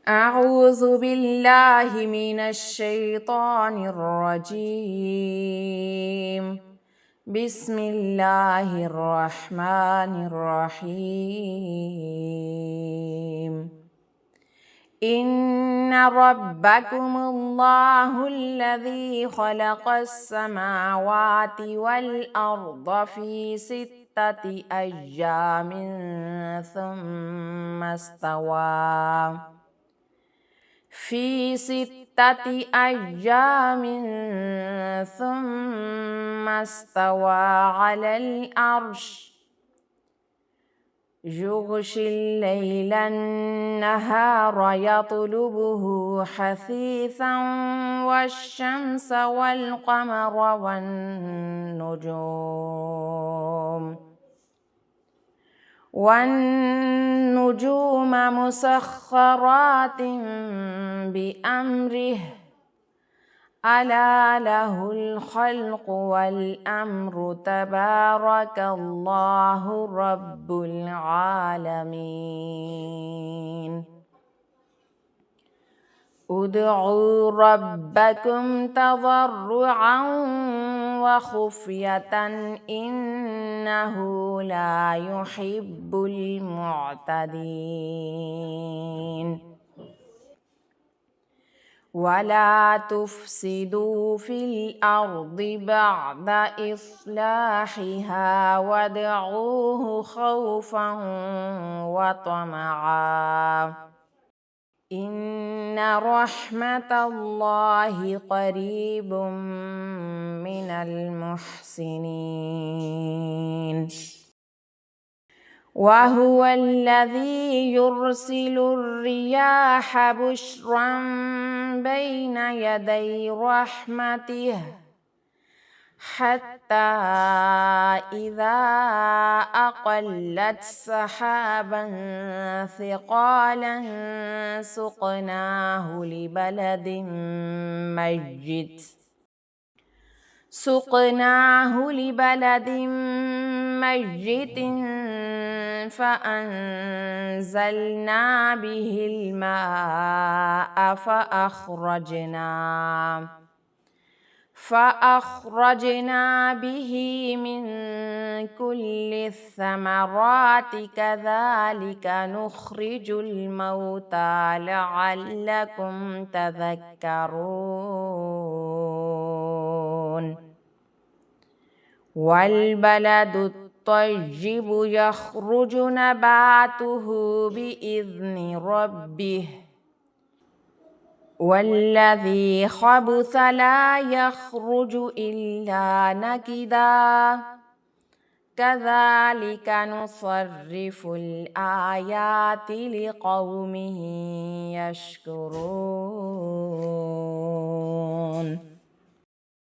أعوذ بالله من الشيطان الرجيم. بسم الله الرحمن الرحيم. إن ربكم الله الذي خلق السماوات والأرض في 6 أيام ثم استوى على العرش يغشي الليل النهار يطلبه حثيثا والشمس والقمر والنجوم مسخرات بأمره ألا له الخلق والأمر تبارك الله رب العالمين. ادعوا ربكم تضرعا وخفية إنه لا يحب المعتدين. ولا تفسدوا في الأرض بعد إصلاحها وادعوه خوفا وطمعا إن رحمة الله قريب من المحسنين. وهو الذي يرسل الرياح بشرا بين يدي رحمته حتى إذا أقلت سحابا ثقالا سقناه لبلد ميت فأنزلنا به الماء فأخرجنا به من كل الثمرات كذلك نخرج الموتى لعلكم تذكرون. والبلد الطيب يخرج نباته بإذن ربه والذي خبث لا يخرج إلا نكدا كذلك نصرف الآيات لقوم يشكرون.